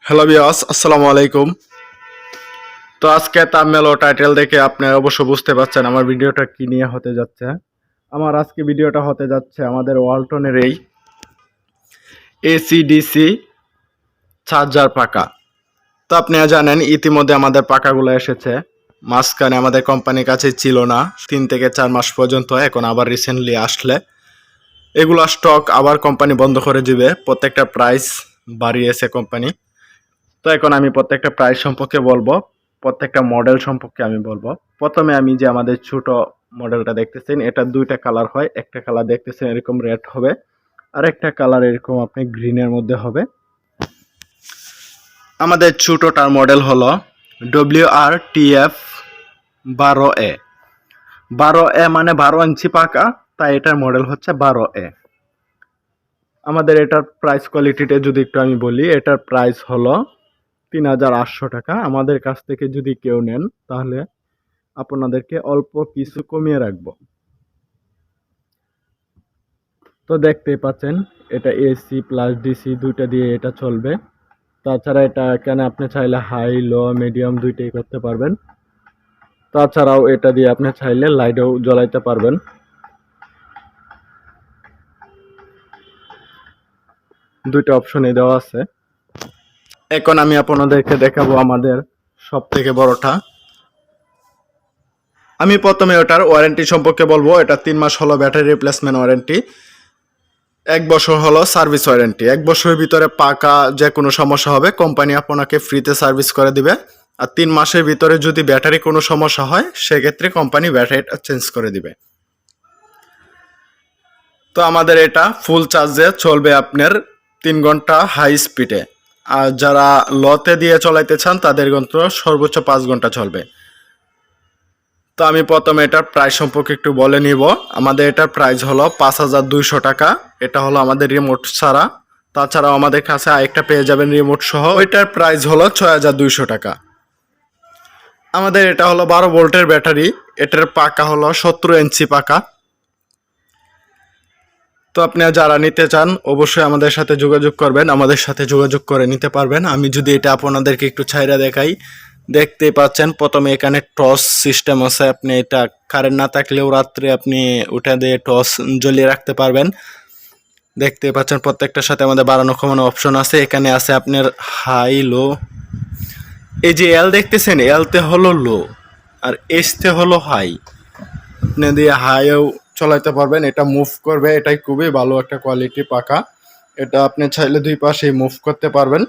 Hello viewers, আসসালামু আলাইকুম। তো আজকে থাম্বনেল ও টাইটেল দেখে আপনারা অবশ্য বুঝতে পারছেন আমার ভিডিওটা কি নিয়ে হতে যাচ্ছে। আমার আজকে ভিডিওটা হতে যাচ্ছে আমাদের ওয়ালটনের এই এসিডিসি চার্জার পাকা। তো আপনারা জানেন ইতিমধ্যে আমাদের পাকাগুলো এসেছে। মাঝখানে আমাদের কোম্পানির কাছে ছিল না 3 থেকে 4 মাস পর্যন্ত, এখন আবার রিসেন্টলি আসলে এগুলো স্টক আবার কোম্পানি বন্ধ করে দিবে। প্রত্যেকটা প্রাইস বাড়িয়েছে কোম্পানি। তো এখন আমি প্রত্যেকটা প্রাইস সম্পর্কে বলবো, প্রত্যেকটা মডেল সম্পর্কে আমি বলবো। প্রথমে আমি যে আমাদের ছোট মডেলটা দেখতেছেন, এটা দুইটা কালার হয়। একটা কালার দেখতেছেন এরকম রেড হবে, আর একটা কালার এরকম আপনি গ্রিনের মধ্যে হবে। আমাদের ছোটটার মডেল হলো WRTF 12A। 12A মানে 12 ইঞ্চি পাকা, তাই এটার মডেল হচ্ছে 12A। আমাদের এটার প্রাইস কোয়ালিটিটা যদি একটু আমি বলি, এটার প্রাইস হলো ৩,৮০০ টাকা। আমাদের কাছ থেকে যদি কেউ নেন তাহলে আপনাদেরকে অল্প কিছু কমিয়ে রাখবো। তো দেখতেই পাচ্ছেন এটা এসি প্লাস ডিসি দুইটা দিয়ে এটা চলবে। তাছাড়া এটা এখানে আপনি চাইলে হাই লো মিডিয়াম দুইটাই করতে পারবেন। তাছাড়াও এটা দিয়ে আপনি চাইলে লাইটও জ্বলাইতে পারবেন। দুইটা অপশনই দেওয়া আছে। এখন আমি আপনাদেরকে দেখাবো আমাদের সব থেকে বড়টা। আমি প্রথমে ওটার ওয়ারেন্টি সম্পর্কে বলবো। এটা 3 মাস হলো ব্যাটারি রিপ্লেসমেন্ট ওয়ারেন্টি, 1 বছর হলো সার্ভিস ওয়ারেন্টি। 1 বছরের ভিতরে পাকা যে কোনো সমস্যা হবে কোম্পানি আপনাকে ফ্রিতে সার্ভিস করে দিবে। আর 3 মাসের ভিতরে যদি ব্যাটারি কোনো সমস্যা হয় সেক্ষেত্রে কোম্পানি ব্যাটারিটা চেঞ্জ করে দিবে। তো আমাদের এটা ফুল চার্জে চলবে আপনার 3 ঘন্টা হাই স্পিডে। আর যারা লতে দিয়ে চলাইতে চান তাদের কিন্তু সর্বোচ্চ 5 ঘন্টা চলবে। তো আমি প্রথমে এটার প্রাইস সম্পর্কে একটু বলে নিব। আমাদের এটার প্রাইস হলো 5,200 টাকা। এটা হলো আমাদের রিমোট ছাড়া। তাছাড়াও আমাদের কাছে আরেকটা পেয়ে যাবেন রিমোট সহ, ওইটার প্রাইস হলো 6,200 টাকা। আমাদের এটা হলো 12 ভোল্টের ব্যাটারি। এটার পাকা হলো 17 ইঞ্চি পাকা। তো আপনারা যারা নিতে চান অবশ্যই আমাদের সাথে যোগাযোগ করবেন, আমাদের সাথে যোগাযোগ করে নিতে পারবেন। আমি যদি এটা আপনাদেরকে একটু ছাইরা দেখাই, দেখতেই পাচ্ছেন প্রথমে এখানে টর্চ সিস্টেম আছে। আপনি এটা কারেন্ট না থাকলেও রাত্রে আপনি উঠে দিয়ে টর্চ জ্বলিয়ে রাখতে পারবেন। দেখতেই পাচ্ছেন প্রত্যেকটার সাথে আমাদের বাড়ানো কমানো অপশন আছে। এখানে আছে আপনার হাই লো। এই যে এল দেখতেছেন, এলতে হলো লো আর এসতে হলো হাই। আপনি দিয়ে হাইও চলাইতে পারবেন, এটা মুভ করবে। এটাই খুবই ভালো একটা কোয়ালিটি পাকা। এটা আপনি চাইলে দুই পাশেই মুভ করতে পারবেন।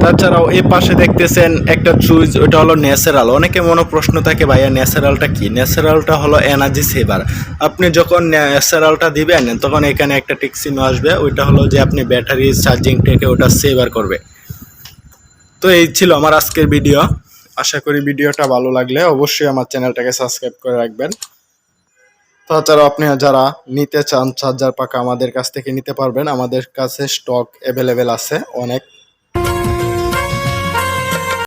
তাছাড়াও এই পাশে দেখতেছেন একটা সুইচ, ওটা হলো ন্যাচারাল। অনেকে মনে প্রশ্ন থাকে ভাইয়া ন্যাচারালটা কি? ন্যাচারালটা হলো এনার্জি সেভার। আপনি যখন ন্যাচারালটা দিবেন তখন এখানে একটা টিক চিহ্ন আসবে, ওইটা হলো যে আপনি ব্যাটারি চার্জিংটাকে ওটা সেভার করবে। তো এই ছিল আমার আজকের ভিডিও। আশা করি ভিডিওটা ভালো লাগলে অবশ্যই আমার চ্যানেলটাকে সাবস্ক্রাইব করে রাখবেন। তাছাড়াও আপনি যারা নিতে চান চার্জার পাকা আমাদের কাছ থেকে নিতে পারবেন। আমাদের কাছে স্টক অ্যাভেলেবেল আছে অনেক।